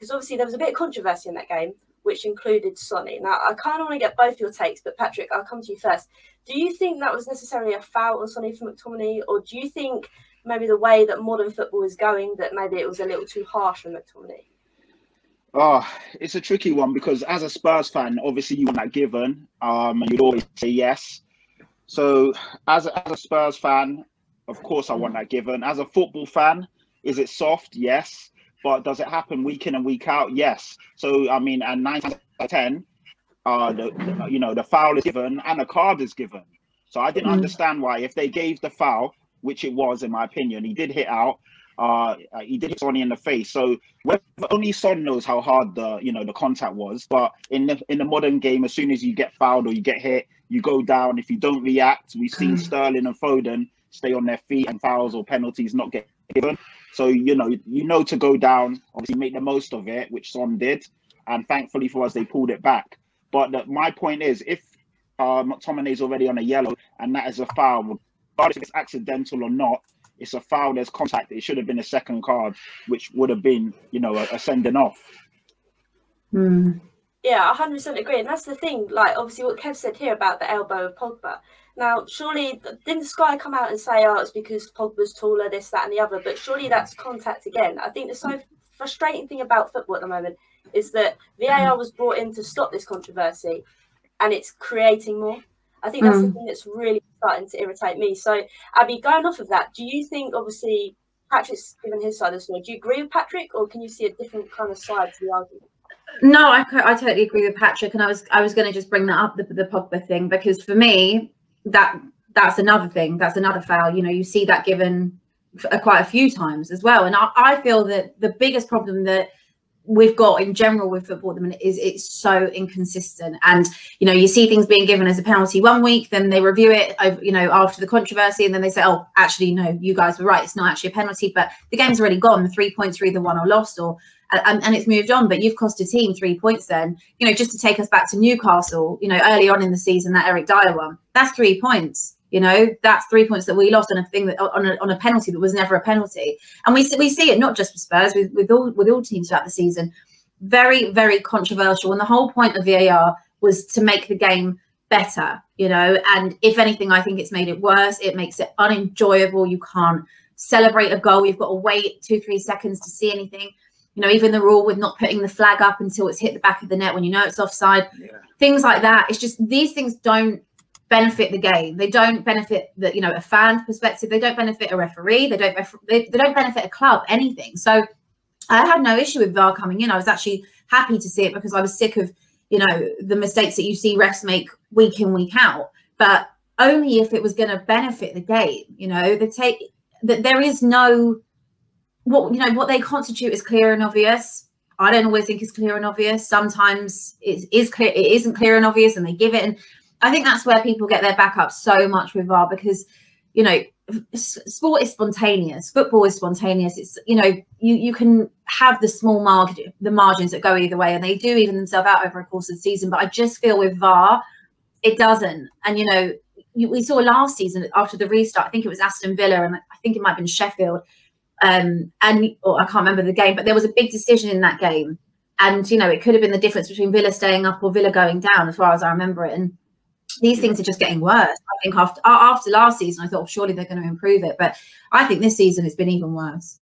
because obviously there was a bit of controversy in that game, which included Sonny. Now, I kind of want to get both your takes, but Patrick, I'll come to you first. Do you think that was necessarily a foul on Sonny for McTominay, or do you think maybe the way that modern football is going, that maybe it was a little too harsh on McTominay? Oh, it's a tricky one, because as a Spurs fan, obviously you want that given. You'd always say yes. So as a Spurs fan, of course I want that given. As a football fan, is it soft? Yes. But does it happen week in and week out? Yes. So, I mean, and 9 times out of 10, the foul is given and a card is given. So I didn't understand why, if they gave the foul, which it was, in my opinion, he did hit out. He did hit Sonny in the face. So only Son knows how hard the contact was. But in the modern game, as soon as you get fouled or you get hit, you go down. If you don't react, we've seen Sterling and Foden stay on their feet and fouls or penalties not get given. So you know to go down, obviously make the most of it, which Son did, and thankfully for us they pulled it back. But my point is, if McTominay is already on a yellow and that is a foul, regardless if it's accidental or not, it's a foul. There's contact. It should have been a second card, which would have been a sending off. Yeah, 100% agree. And that's the thing, like, obviously what Kev said here about the elbow of Pogba. Now, surely, didn't Sky come out and say, oh, it's because Pogba's taller, this, that, and the other? But surely that's contact again. I think the so frustrating thing about football at the moment is that VAR was brought in to stop this controversy, and it's creating more. I think that's the thing that's really starting to irritate me. So, Abby, going off of that, do you think, obviously, Patrick's given his side of the story, do you agree with Patrick, or can you see a different kind of side to the argument? No, I totally agree with Patrick, and I was going to just bring that up, the Pogba thing, because for me, that's another thing. That's another foul. You see that given quite a few times as well. And I feel that the biggest problem that we've got in general with football at the minute is it's so inconsistent. And you see things being given as a penalty one week, then they review it after the controversy, and then they say, oh, actually no, you guys were right, it's not actually a penalty, but the game's already gone. The 3 points are either won or lost, and it's moved on. But you've cost a team 3 points then, just to take us back to Newcastle, early on in the season, that Eric Dyer one, that's 3 points. That's 3 points that we lost on a thing that on a penalty that was never a penalty. And we see it not just with Spurs, with all teams throughout the season. Very, very controversial. And the whole point of VAR was to make the game better, and if anything, I think it's made it worse. It makes it unenjoyable. You can't celebrate a goal. You've got to wait 2-3 seconds to see anything. Even the rule with not putting the flag up until it's hit the back of the net when it's offside, things like that. It's just, these things don't benefit the game. They don't benefit a fan's perspective. They don't benefit a referee. They don't benefit a club, anything. So I had no issue with VAR coming in. I was actually happy to see it, because I was sick of the mistakes that you see refs make week in, week out. But only if it was going to benefit the game. There is no, what they constitute is clear and obvious. I don't always think it's clear and obvious. Sometimes it is clear, it isn't clear and obvious, and they give it. And I think that's where people get their back up so much with VAR, because sport is spontaneous, football is spontaneous. It's you can have the small margins that go either way, and they do even themselves out over a course of the season. But I just feel with VAR, it doesn't. And we saw last season after the restart, I think it was Aston Villa, and I think it might have been Sheffield. Or I can't remember the game, but there was a big decision in that game, and it could have been the difference between Villa staying up or Villa going down, as far as I remember it. And these things are just getting worse. I think after last season, I thought, surely they're going to improve it, but I think this season it's been even worse.